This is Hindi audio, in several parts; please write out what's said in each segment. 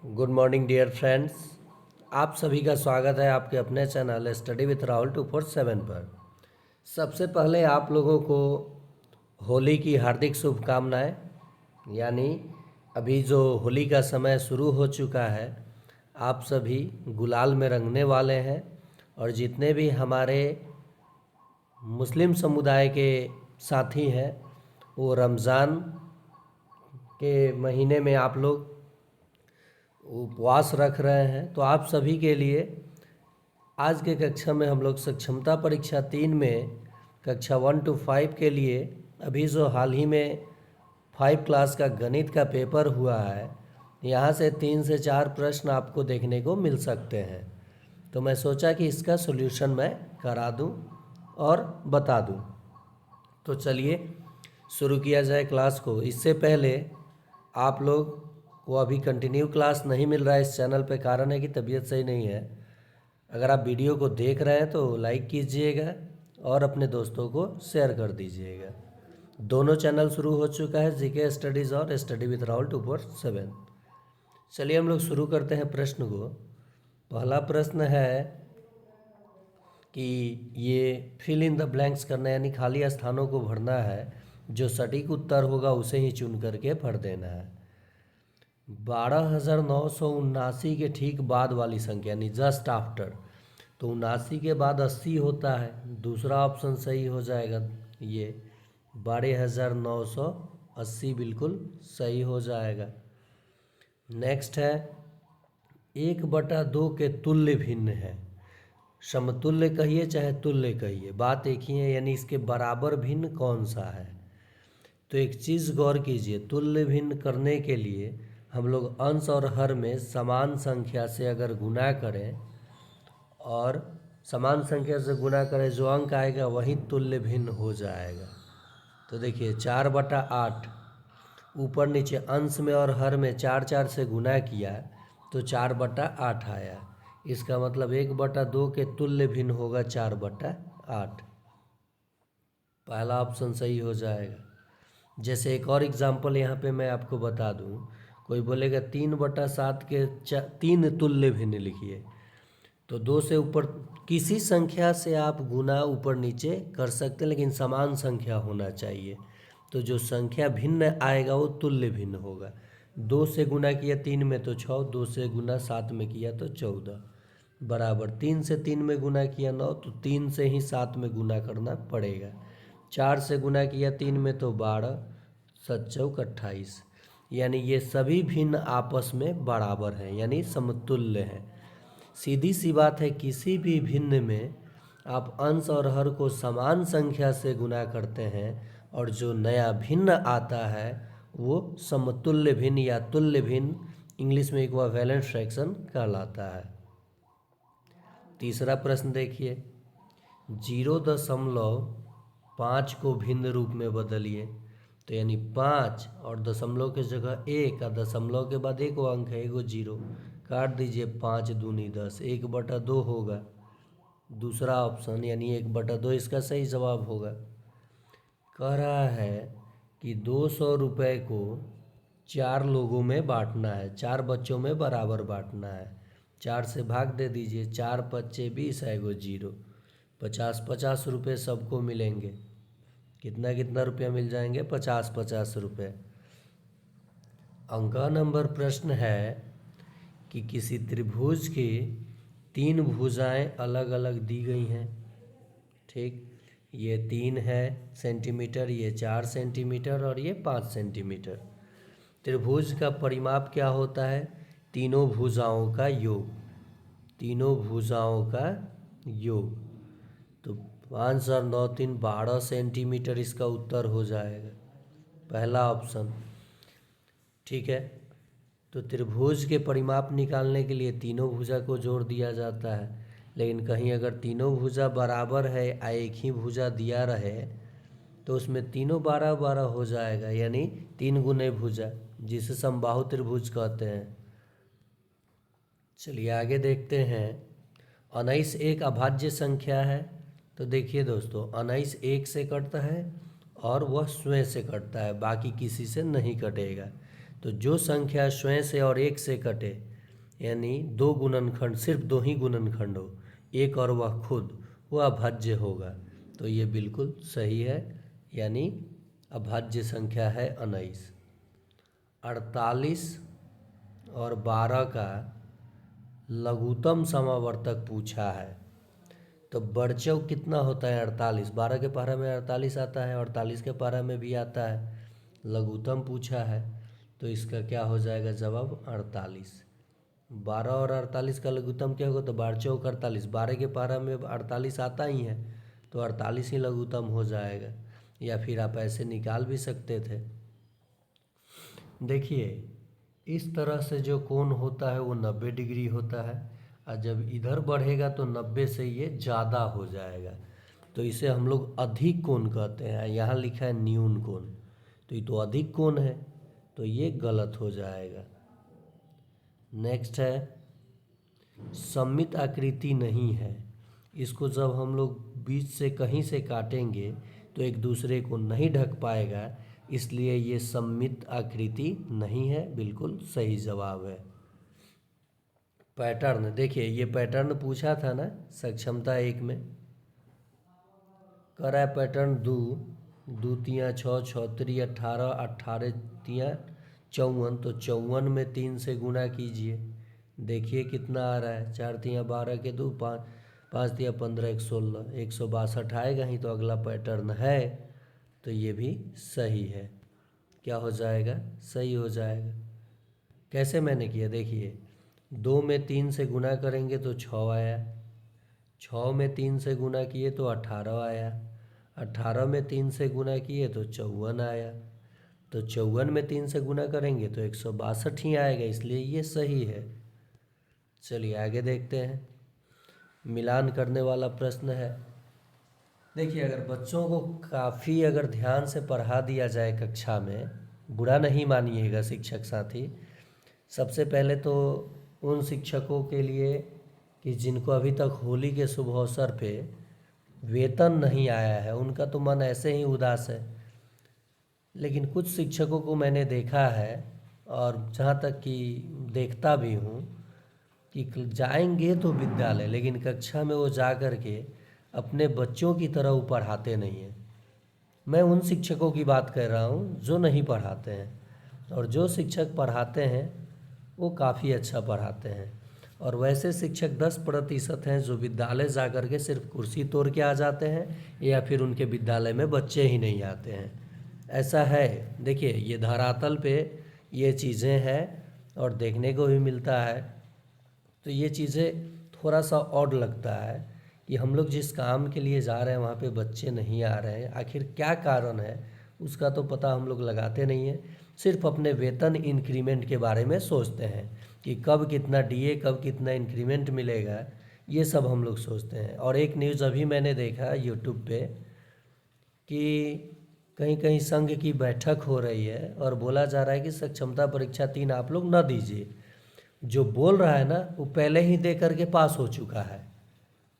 Good morning dear friends. आप सभी का स्वागत है आपके अपने चैनल स्टडी विथ राहुल 247 पर। सबसे पहले आप लोगों को होली की हार्दिक शुभकामनाएं। यानी अभी जो होली का समय शुरू हो चुका है, आप सभी गुलाल में रंगने वाले हैं और जितने भी हमारे मुस्लिम समुदाय के साथी हैं वो रमज़ान के महीने में आप लोग उपवास रख रहे हैं। तो आप सभी के लिए आज के कक्षा में हम लोग सक्षमता परीक्षा 3 में कक्षा 1 to 5 के लिए अभी जो हाल ही में 5 क्लास का गणित का पेपर हुआ है, यहाँ से 3 से 4 प्रश्न आपको देखने को मिल सकते हैं। तो मैं सोचा कि इसका सॉल्यूशन मैं करा दूं और बता दूं। तो चलिए शुरू किया जाए क्लास को। इससे पहले आप लोग को अभी कंटिन्यू क्लास नहीं मिल रहा है इस चैनल पे, कारण है कि तबीयत सही नहीं है। अगर आप वीडियो को देख रहे हैं तो लाइक कीजिएगा और अपने दोस्तों को शेयर कर दीजिएगा। दोनों चैनल शुरू हो चुका है, जीके स्टडीज़ और स्टडी विथ राहुल 247। चलिए हम लोग शुरू करते हैं प्रश्न को। पहला प्रश्न है कि ये फिल इन द ब्लैंक्स करना, यानी खाली स्थानों को भरना है। जो सटीक उत्तर होगा उसे ही चुन करके भर देना है। 12,979 के ठीक बाद वाली संख्या यानी जस्ट आफ्टर, तो 79 के बाद 80 होता है, दूसरा ऑप्शन सही हो जाएगा। ये 12,980 बिल्कुल सही हो जाएगा। नेक्स्ट है 1/2 के तुल्य भिन्न है। समतुल्य कहिए चाहे तुल्य कहिए, बात एक ही है, यानी इसके बराबर भिन्न कौन सा है। तो एक चीज़ गौर कीजिए, तुल्य भिन्न करने के लिए हम लोग अंश और हर में समान संख्या से अगर गुना करें और समान संख्या से गुना करें, जो अंक आएगा वही तुल्य भिन्न हो जाएगा। तो देखिए 4/8 ऊपर नीचे अंश में और हर में 4 से गुना किया तो 4/8 आया। इसका मतलब 1/2 के तुल्य भिन्न होगा 4/8। पहला ऑप्शन सही हो जाएगा। जैसे एक और एग्जाम्पल यहाँ पे मैं आपको बता दूँ, कोई बोलेगा 3/7 के 3 तुल्य भिन्न लिखिए, तो 2 से ऊपर किसी संख्या से आप गुना ऊपर नीचे कर सकते हैं, लेकिन समान संख्या होना चाहिए। तो जो संख्या भिन्न आएगा वो तुल्य भिन्न होगा। 2 से गुना किया 3 में तो 6, 2 से गुना 7 में किया तो 14, बराबर 3 से 3 में गुना किया 9, तो 3 से ही 7 में गुना करना पड़ेगा। 4 से गुना किया 3 में तो 12, 7 चौक 28, यानी ये सभी भिन्न आपस में बराबर हैं, यानी समतुल्य हैं। सीधी सी बात है, किसी भी भिन्न में आप अंश और हर को समान संख्या से गुना करते हैं और जो नया भिन्न आता है वो समतुल्य भिन्न या तुल्य भिन्न, इंग्लिश में इक्विवेलेंट फ्रैक्शन कहलाता है। तीसरा प्रश्न देखिए, 0.5 को भिन्न रूप में बदलिए। तो यानी 5 और दशमलव की जगह 1 और दशमलव के बाद एक अंक है, एगो 0 काट दीजिए, 5 दूनी 10, 1/2 होगा दूसरा ऑप्शन, यानी 1/2 इसका सही जवाब होगा। कह रहा है कि 200 रुपये को 4 लोगों में बांटना है, 4 बच्चों में बराबर बांटना है। 4 से भाग दे दीजिए, 4 पच्चे 20 है, एगो 0, 50 रुपये सबको मिलेंगे। कितना कितना रुपया मिल जाएंगे? 50 रुपये। अंक नंबर प्रश्न है कि किसी त्रिभुज की 3 भुजाएं अलग अलग दी गई हैं। ठीक, ये 3 है सेंटीमीटर, ये 4 सेंटीमीटर और ये 5 सेंटीमीटर। त्रिभुज का परिमाप क्या होता है? तीनों भुजाओं का योग, तीनों भुजाओं का योग। तो 5 और 9 3 12 सेंटीमीटर इसका उत्तर हो जाएगा, पहला ऑप्शन। ठीक है, तो त्रिभुज के परिमाप निकालने के लिए तीनों भुजा को जोड़ दिया जाता है, लेकिन कहीं अगर तीनों भुजा बराबर है या एक ही भुजा दिया रहे तो उसमें तीनों 12 हो जाएगा, यानी 3 गुने भुजा, जिसे समबाहु त्रिभुज कहते हैं। चलिए आगे देखते हैं। 19 एक अभाज्य संख्या है। तो देखिए दोस्तों, 19 1 से कटता है और वह स्वयं से कटता है, बाकी किसी से नहीं कटेगा। तो जो संख्या स्वयं से और 1 से कटे यानी दो गुणनखंड, सिर्फ दो ही गुणनखंड हो, एक और वह खुद, वह अभाज्य होगा। तो ये बिल्कुल सही है, यानी अभाज्य संख्या है 19। 48 और 12 का लघुत्तम समावर्तक पूछा है। तो बढ़चव कितना होता है 48, 12 के पारा में 48 आता है, 48 के पारा में भी आता है, लघुत्तम पूछा है। तो इसका क्या हो जाएगा जवाब 48। 12 और 48 का लघुत्तम क्या होगा, तो 12 48, 12 के पारा में 48 आता ही है, तो 48 ही लघुत्तम हो जाएगा। या फिर आप ऐसे निकाल भी सकते थे। देखिए इस तरह से जो कोण होता है वो 90 डिग्री होता है, और जब इधर बढ़ेगा तो 90 से ये ज़्यादा हो जाएगा, तो इसे हम लोग अधिक कोण कहते हैं। यहाँ लिखा है न्यून कोण, तो ये तो अधिक कोण है, तो ये गलत हो जाएगा। नेक्स्ट है सममित आकृति नहीं है। इसको जब हम लोग बीच से कहीं से काटेंगे तो एक दूसरे को नहीं ढक पाएगा, इसलिए ये सममित आकृति नहीं है, बिल्कुल सही जवाब है। पैटर्न देखिए, ये पैटर्न पूछा था ना सक्षमता 1 में। करा पैटर्न 2, 2 तियाँ 6, 6 तिरी 18, 18 तियाँ 54, तो 54 में 3 से गुना कीजिए, देखिए कितना आ रहा है। 4 तियाँ 12 के 2, 5 5 तियाँ 15, 116, 162 आएगा ही, तो अगला पैटर्न है, तो ये भी सही है। क्या हो जाएगा, सही हो जाएगा। कैसे मैंने किया देखिए, 2 में 3 से गुना करेंगे तो 6 आया, 6 में 3 से गुना किए तो 18 आया, 18 में 3 से गुना किए तो 54 आया, तो 54 में 3 से गुना करेंगे तो 162 ही आएगा, इसलिए ये सही है। चलिए आगे देखते हैं। मिलान करने वाला प्रश्न है। देखिए अगर बच्चों को काफ़ी अगर ध्यान से पढ़ा दिया जाए कक्षा में, बुरा नहीं मानिएगा शिक्षक साथी, सबसे पहले तो उन शिक्षकों के लिए कि जिनको अभी तक होली के शुभ अवसर पे वेतन नहीं आया है, उनका तो मन ऐसे ही उदास है। लेकिन कुछ शिक्षकों को मैंने देखा है, और जहाँ तक कि देखता भी हूँ, कि जाएंगे तो विद्यालय, लेकिन कक्षा में वो जा कर के अपने बच्चों की तरह वो पढ़ाते नहीं हैं। मैं उन शिक्षकों की बात कर रहा हूँ जो नहीं पढ़ाते हैं, और जो शिक्षक पढ़ाते हैं वो काफ़ी अच्छा पढ़ाते हैं। और वैसे शिक्षक 10% हैं जो विद्यालय जा कर के सिर्फ कुर्सी तोड़ के आ जाते हैं, या फिर उनके विद्यालय में बच्चे ही नहीं आते हैं। ऐसा है, देखिए ये धरातल पे ये चीज़ें हैं और देखने को भी मिलता है। तो ये चीज़ें थोड़ा सा ऑड लगता है कि हम लोग जिस काम के लिए जा रहे हैं वहाँ पे बच्चे नहीं आ रहे हैं, आखिर क्या कारण है उसका तो पता हम लोग लगाते नहीं हैं। सिर्फ अपने वेतन इंक्रीमेंट के बारे में सोचते हैं कि कब कितना डीए, कब कितना इंक्रीमेंट मिलेगा, ये सब हम लोग सोचते हैं। और एक न्यूज़ अभी मैंने देखा यूट्यूब पे कि कहीं कहीं संघ की बैठक हो रही है और बोला जा रहा है कि सक्षमता परीक्षा 3 आप लोग न दीजिए। जो बोल रहा है ना वो पहले ही दे करके पास हो चुका है,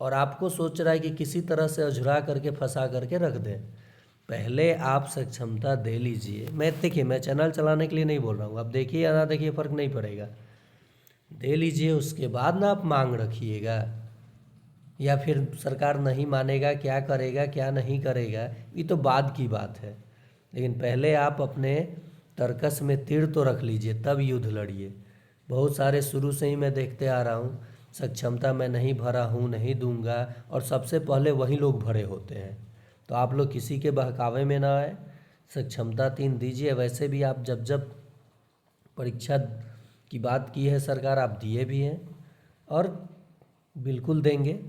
और आपको सोच रहा है कि किसी तरह से अझुरा करके फंसा करके रख दें। पहले आप सक्षमता दे लीजिए। देखिए मैं चैनल चलाने के लिए नहीं बोल रहा हूँ, आप देखिए या ना देखिए फ़र्क नहीं पड़ेगा, दे लीजिए, उसके बाद ना आप मांग रखिएगा। या फिर सरकार नहीं मानेगा, क्या करेगा क्या नहीं करेगा ये तो बाद की बात है, लेकिन पहले आप अपने तर्कस में तीर तो रख लीजिए, तब युद्ध लड़िए। बहुत सारे शुरू से ही मैं देखते आ रहा हूँ, सक्षमता मैं नहीं भरा हूँ, नहीं दूंगा, और सबसे पहले वही लोग भरे होते हैं। तो आप लोग किसी के बहकावे में ना आए, सक्षमता 3 दीजिए। वैसे भी आप जब जब परीक्षा की बात की है सरकार, आप दिए भी हैं और बिल्कुल देंगे,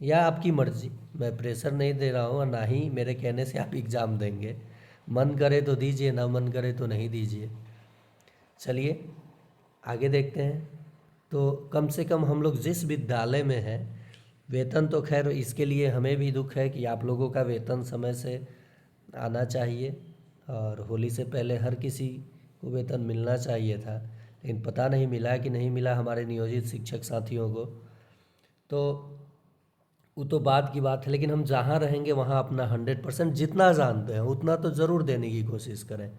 या आपकी मर्ज़ी। मैं प्रेशर नहीं दे रहा हूँ और ना ही मेरे कहने से आप एग्ज़ाम देंगे। मन करे तो दीजिए, ना मन करे तो नहीं दीजिए। चलिए आगे देखते हैं। तो कम से कम हम लोग जिस विद्यालय में हैं, वेतन तो खैर इसके लिए हमें भी दुख है कि आप लोगों का वेतन समय से आना चाहिए, और होली से पहले हर किसी को वेतन मिलना चाहिए था, लेकिन पता नहीं मिला कि नहीं मिला हमारे नियोजित शिक्षक साथियों को। तो वो तो बात की बात है, लेकिन हम जहाँ रहेंगे वहाँ अपना 100% जितना जानते हैं उतना तो ज़रूर देने की कोशिश करें।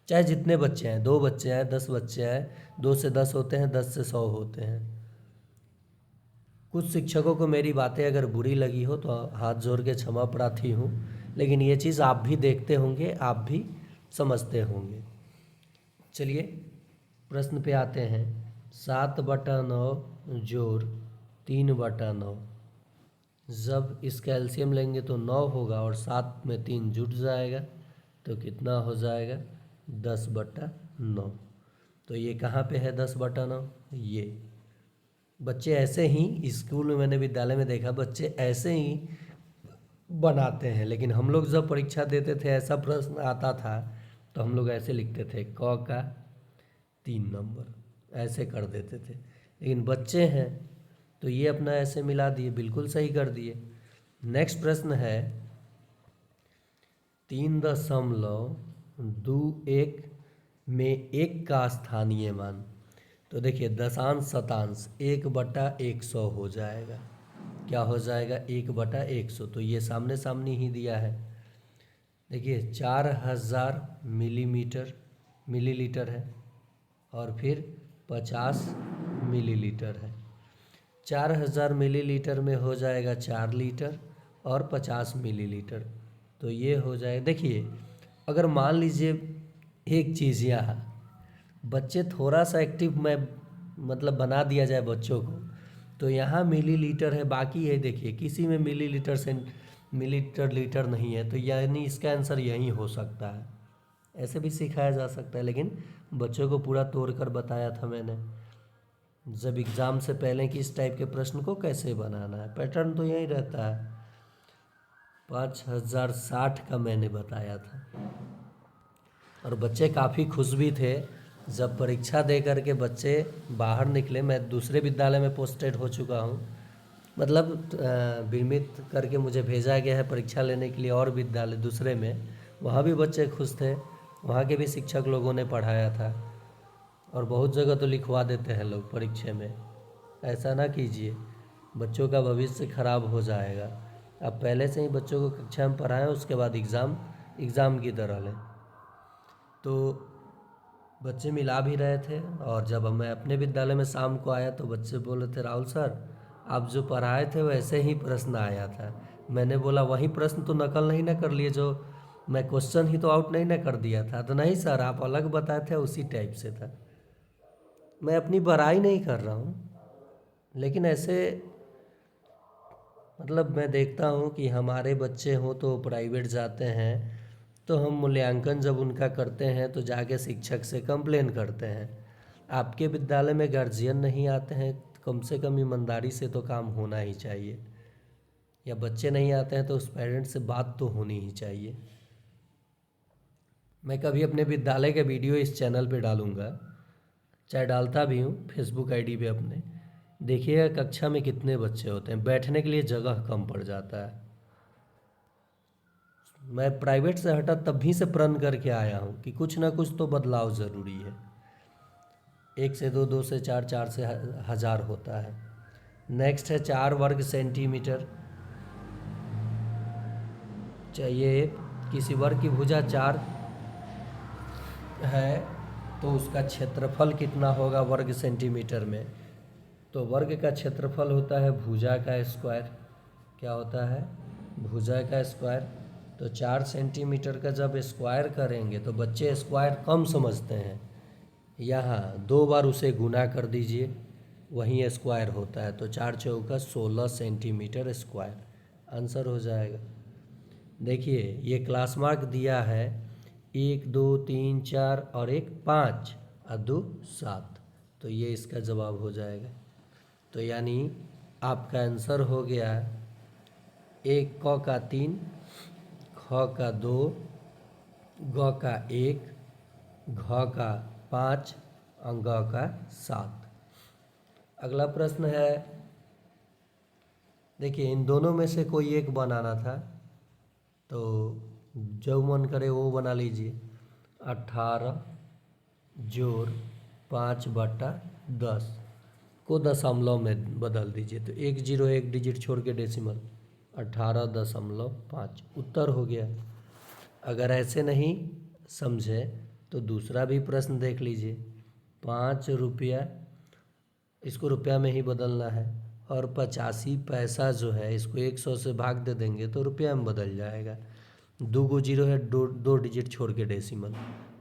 चाहे जितने बच्चे हैं, 2 बच्चे हैं, 10 बच्चे हैं, 2 से 10 होते हैं, 10 से 100 होते हैं। कुछ शिक्षकों को मेरी बातें अगर बुरी लगी हो तो हाथ जोड़ के क्षमा प्रार्थी हूँ, लेकिन ये चीज़ आप भी देखते होंगे, आप भी समझते होंगे। चलिए प्रश्न पे आते हैं। 7/9 जोड़ 3/9, जब इसका एलसीएम लेंगे तो 9 होगा और 7 में 3 जुट जाएगा तो कितना हो जाएगा 10/9। तो ये कहाँ पे है 10/9? ये बच्चे ऐसे ही स्कूल में, मैंने विद्यालय में देखा, बच्चे ऐसे ही बनाते हैं। लेकिन हम लोग जब परीक्षा देते थे, ऐसा प्रश्न आता था तो हम लोग ऐसे लिखते थे, क का 3 नंबर, ऐसे कर देते थे। लेकिन बच्चे हैं तो ये अपना ऐसे मिला दिए, बिल्कुल सही कर दिए। नेक्स्ट प्रश्न है 3.21 में 1 का स्थानीय मान। तो देखिए दशांश शतांश 1/100 हो जाएगा। क्या हो जाएगा? 1/100। तो ये सामने सामने ही दिया है। देखिए 4000 मिलीलीटर है और फिर 50 मिलीलीटर है। 4000 मिलीलीटर में हो जाएगा 4 लीटर और 50 मिलीलीटर, तो ये हो जाए। देखिए अगर मान लीजिए एक चीज़ यहाँ बच्चे थोड़ा सा एक्टिव में मतलब बना दिया जाए बच्चों को, तो यहाँ मिलीलीटर है, बाकी है देखिए किसी में मिलीलीटर से मिलीलीटर लीटर नहीं है, तो यानी इसका आंसर यही हो सकता है। ऐसे भी सिखाया जा सकता है, लेकिन बच्चों को पूरा तोड़ कर बताया था मैंने जब एग्ज़ाम से पहले कि इस टाइप के प्रश्न को कैसे बनाना है। पैटर्न तो यही रहता है। 5060 का मैंने बताया था और बच्चे काफ़ी खुश भी थे जब परीक्षा दे करके बच्चे बाहर निकले। मैं दूसरे विद्यालय में पोस्टेड हो चुका हूँ, मतलब बीमित करके मुझे भेजा गया है परीक्षा लेने के लिए और विद्यालय दूसरे में। वहाँ भी बच्चे खुश थे, वहाँ के भी शिक्षक लोगों ने पढ़ाया था। और बहुत जगह तो लिखवा देते हैं लोग परीक्षा में, ऐसा ना कीजिए, बच्चों का भविष्य खराब हो जाएगा। आप पहले से ही बच्चों को कक्षा में पढ़ाएं, उसके बाद एग्ज़ाम की तरह लें। तो बच्चे मिला भी रहे थे और जब मैं अपने विद्यालय में शाम को आया तो बच्चे बोले थे, राहुल सर आप जो पढ़ाए थे वैसे ही प्रश्न आया था। मैंने बोला वही प्रश्न तो नकल नहीं ना कर लिए, जो मैं क्वेश्चन ही तो आउट नहीं ना कर दिया था। तो नहीं सर आप अलग बताए थे, उसी टाइप से था। मैं अपनी बड़ाई नहीं कर रहा हूँ, लेकिन ऐसे मतलब मैं देखता हूँ कि हमारे बच्चे हों तो प्राइवेट जाते हैं तो हम मूल्यांकन जब उनका करते हैं तो जाके शिक्षक से कंप्लेन करते हैं। आपके विद्यालय में गार्जियन नहीं आते हैं, कम से कम ईमानदारी से तो काम होना ही चाहिए। या बच्चे नहीं आते हैं तो उस पेरेंट्स से बात तो होनी ही चाहिए। मैं कभी अपने विद्यालय का वीडियो इस चैनल पे डालूँगा, चाहे डालता भी हूँ फेसबुक आईडी पे अपने। देखिएगा कक्षा में कितने बच्चे होते हैं, बैठने के लिए जगह कम पड़ जाता है। मैं प्राइवेट से हटा तब भी से प्रण करके आया हूँ कि कुछ ना कुछ तो बदलाव ज़रूरी है। 1 से 2, 2 से 4, 4 से 1000 होता है। नेक्स्ट है 4 वर्ग सेंटीमीटर। चाहिए किसी वर्ग की भुजा 4 है तो उसका क्षेत्रफल कितना होगा वर्ग सेंटीमीटर में। तो वर्ग का क्षेत्रफल होता है भुजा का स्क्वायर। क्या होता है? भुजा का स्क्वायर। तो 4 सेंटीमीटर का जब स्क्वायर करेंगे तो बच्चे स्क्वायर कम समझते हैं, यहाँ 2 बार उसे गुना कर दीजिए, वहीं स्क्वायर होता है। तो 4 चौका 16 सेंटीमीटर स्क्वायर आंसर हो जाएगा। देखिए ये क्लास मार्क दिया है 1 2 3 4 और 1 5 और 2 7, तो ये इसका जवाब हो जाएगा। तो यानी आपका आंसर हो गया 1 क का 3, ख का 2, ग का 1, घ का 5 और ग का 7। अगला प्रश्न है, देखिए इन दोनों में से कोई एक बनाना था, तो जो मन करे वो बना लीजिए। 18 जोड़ 5/10 को दशमलव में बदल दीजिए। तो 1 0 1 डिजिट छोड़ के डेसिमल 18.5 उत्तर हो गया। अगर ऐसे नहीं समझे तो दूसरा भी प्रश्न देख लीजिए। 5 रुपया, इसको रुपया में ही बदलना है, और 85 पैसा जो है इसको 100 से भाग दे देंगे तो रुपया में बदल जाएगा। 2 को 0 है, दो डिजिट छोड़ के डेसिमल,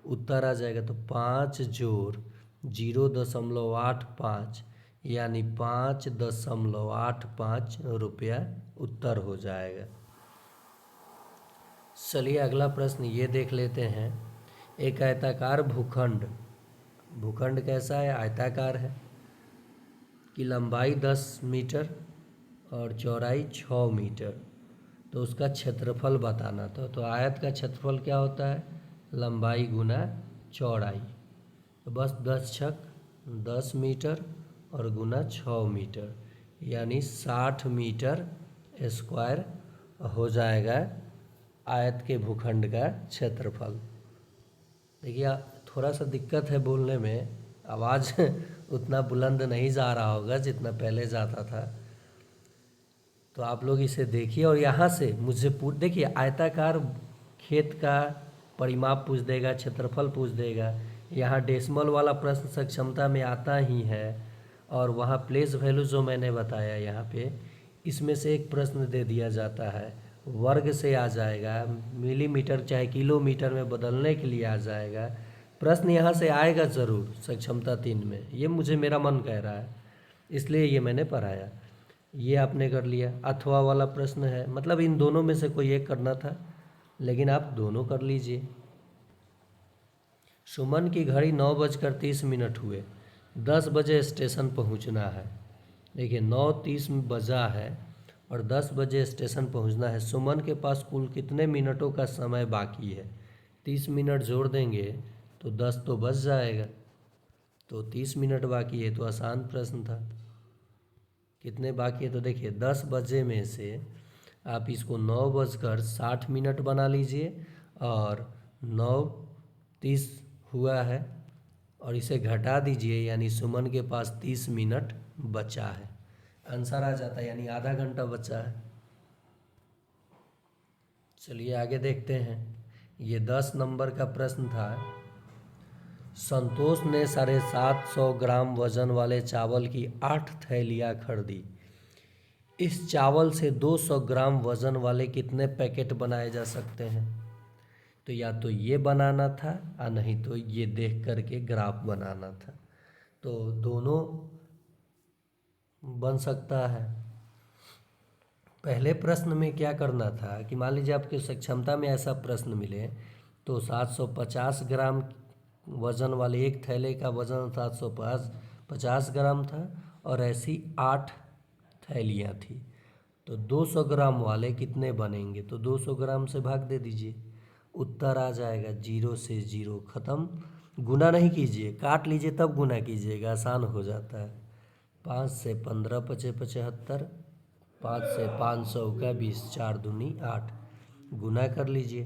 उत्तर आ जाएगा। तो 5 जोड़ 0.85 यानी 5.85 रुपया उत्तर हो जाएगा। चलिए अगला प्रश्न ये देख लेते हैं। एक आयताकार भूखंड, भूखंड कैसा है? आयताकार है, की लंबाई 10 मीटर और चौड़ाई 6 मीटर, तो उसका क्षेत्रफल बताना था। तो आयत का क्षेत्रफल क्या होता है? लंबाई गुना चौड़ाई। तो बस 10 मीटर और गुना 6 मीटर, यानी 60 मीटर स्क्वायर हो जाएगा आयत के भूखंड का क्षेत्रफल। देखिए थोड़ा सा दिक्कत है बोलने में, आवाज़ उतना बुलंद नहीं जा रहा होगा जितना पहले जाता था, तो आप लोग इसे देखिए। और यहाँ से मुझसे पूछ, देखिए आयताकार खेत का परिमाप पूछ देगा, क्षेत्रफल पूछ देगा, यहाँ डेसिमल वाला प्रश्न सक्षमता में आता ही है, और वहाँ प्लेस वैल्यू जो मैंने बताया यहाँ पे, इसमें से एक प्रश्न दे दिया जाता है, वर्ग से आ जाएगा, मिलीमीटर चाहे किलोमीटर में बदलने के लिए आ जाएगा। प्रश्न यहाँ से आएगा ज़रूर सक्षमता 3 में, ये मुझे मेरा मन कह रहा है, इसलिए ये मैंने पढ़ाया। ये आपने कर लिया। अथवा वाला प्रश्न है, मतलब इन दोनों में से कोई एक करना था, लेकिन आप दोनों कर लीजिए। सुमन की घड़ी 9:30 हुए, 10 बजे स्टेशन पहुंचना है। देखिए 9:30 बजा है और 10 बजे स्टेशन पहुंचना है। सुमन के पास कुल कितने मिनटों का समय बाकी है? 30 मिनट जोड़ देंगे तो 10 तो बच जाएगा, तो 30 मिनट बाकी है। तो आसान प्रश्न था। कितने बाकी है? तो देखिए 10 बजे में से आप इसको 9:60 बना लीजिए, और 9:30 हुआ है, और इसे घटा दीजिए, यानी सुमन के पास 30 मिनट बचा है। आंसर आ जाता है, यानी आधा घंटा बचा है। चलिए आगे देखते हैं। ये 10 नंबर का प्रश्न था। संतोष ने 750 ग्राम वजन वाले चावल की 8 थैलियाँ खरीदी। इस चावल से 200 ग्राम वजन वाले कितने पैकेट बनाए जा सकते हैं? तो या तो ये बनाना था या नहीं तो ये देख करके ग्राफ बनाना था, तो दोनों बन सकता है। पहले प्रश्न में क्या करना था कि मान लीजिए आपके सक्षमता में ऐसा प्रश्न मिले, तो 750 ग्राम वजन वाले एक थैले का वजन 750 ग्राम था, और ऐसी 8 थैलियाँ थी, तो 200 ग्राम वाले कितने बनेंगे? तो 200 ग्राम से भाग दे दीजिए, उत्तर आ जाएगा। 0 से 0 ख़त्म। गुना नहीं कीजिए, काट लीजिए तब गुना कीजिएगा, आसान हो जाता है। 5 से 15 पचे 75, 5 से 500 का 20, 4 दूनी 8, गुना कर लीजिए,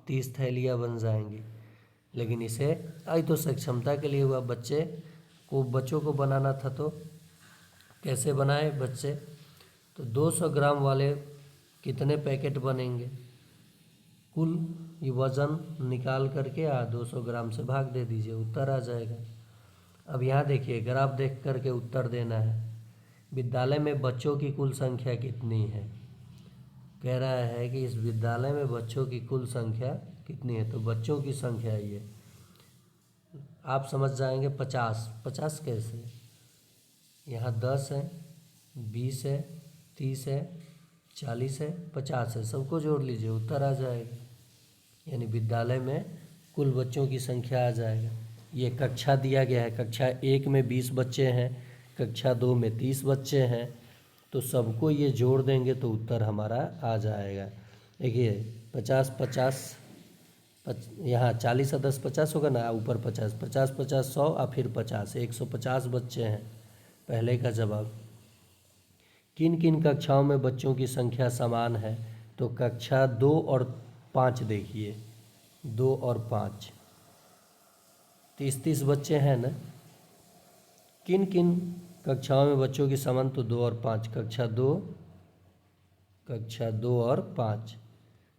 30 थैलियाँ बन जाएंगी। लेकिन इसे आई तो सक्षमता के लिए हुआ, बच्चों को बनाना था, तो कैसे बनाए बच्चे? तो 200 ग्राम वाले कितने पैकेट बनेंगे? कुल ये वज़न निकाल करके 200 ग्राम से भाग दे दीजिए, उत्तर आ जाएगा। अब यहाँ देखिए, ग्राफ देख करके उत्तर देना है। विद्यालय में बच्चों की कुल संख्या कितनी है? कह रहा है कि इस विद्यालय में बच्चों की कुल संख्या कितनी है? तो बच्चों की संख्या ये आप समझ जाएंगे, 50 कैसे? यहाँ 10 है, 20 है, 30 है, 40 है, 50 है, सबको जोड़ लीजिए, उत्तर आ जाएगा। यानी विद्यालय में कुल बच्चों की संख्या आ जाएगा। ये कक्षा दिया गया है, कक्षा 1 में 20 बच्चे हैं, कक्षा 2 में 30 बच्चे हैं, तो सबको ये जोड़ देंगे तो उत्तर हमारा आ जाएगा। देखिए 50 यहाँ 40 और 10 50 होगा ना, ऊपर 50 50 50 100 और फिर 50 150 बच्चे हैं। पहले का जवाब। किन किन कक्षाओं में बच्चों की संख्या समान है? तो कक्षा 2 और 5 देखिए, 2 और 5 30 बच्चे हैं ना। किन किन कक्षाओं में बच्चों की समान? तो 2 और 5, कक्षा 2 और 5।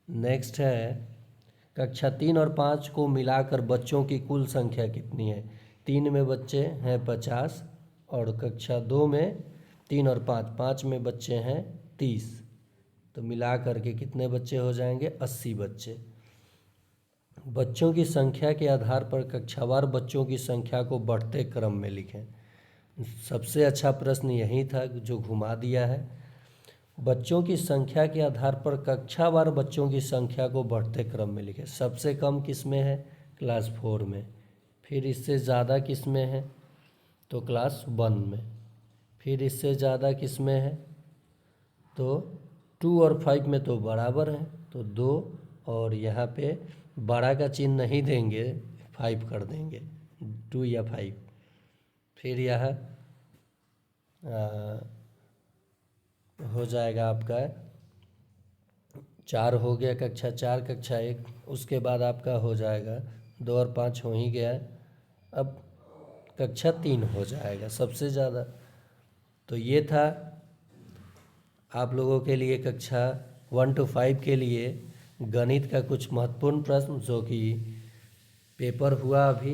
नेक्स्ट है कक्षा 3 और 5 को मिलाकर बच्चों की कुल संख्या कितनी है? 3 में बच्चे हैं 50 और कक्षा 2 में 3 और 5 में बच्चे हैं 30, तो मिला करके कितने बच्चे हो जाएंगे? 80 बच्चे। बच्चों की संख्या के आधार पर कक्षावार बच्चों की संख्या को बढ़ते क्रम में लिखें। सबसे अच्छा प्रश्न यही था जो घुमा दिया है। बच्चों की संख्या के आधार पर कक्षावार बच्चों की संख्या को बढ़ते क्रम में लिखें। सबसे कम किस में है? क्लास 4 में। फिर इससे ज़्यादा किस में है? तो क्लास 1 में। फिर इससे ज़्यादा किस में है? तो 2 और 5 में तो बराबर है, तो 2, और यहाँ पे बड़ा का चिन्ह नहीं देंगे, 5 कर देंगे, 2 या 5। फिर यह हो जाएगा आपका 4 हो गया, कक्षा 4 कक्षा 1। उसके बाद आपका हो जाएगा 2 और 5 हो ही गया, अब कक्षा 3 हो जाएगा सबसे ज़्यादा। तो ये था आप लोगों के लिए कक्षा 1 to 5 के लिए गणित का कुछ महत्वपूर्ण प्रश्न, जो कि पेपर हुआ अभी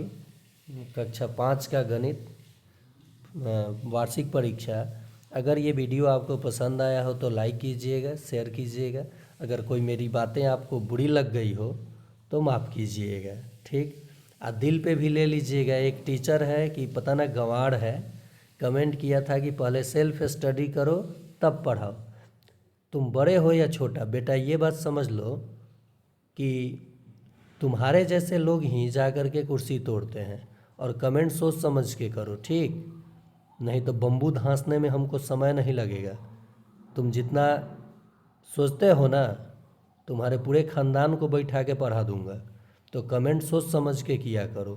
कक्षा 5 का गणित वार्षिक परीक्षा। अगर ये वीडियो आपको पसंद आया हो तो लाइक कीजिएगा, शेयर कीजिएगा। अगर कोई मेरी बातें आपको बुरी लग गई हो तो माफ़ कीजिएगा, ठीक। दिल पे भी ले लीजिएगा। एक टीचर है कि पता ना गंवार है, कमेंट किया था कि पहले सेल्फ स्टडी करो तब पढ़ाओ। तुम बड़े हो या छोटा, बेटा ये बात समझ लो कि तुम्हारे जैसे लोग ही जा कर के कुर्सी तोड़ते हैं। और कमेंट सोच समझ के करो, ठीक। नहीं तो बम्बू धांसने में हमको समय नहीं लगेगा। तुम जितना सोचते हो ना, तुम्हारे पूरे ख़ानदान को बैठा के पढ़ा दूंगा। तो कमेंट सोच समझ के किया करो।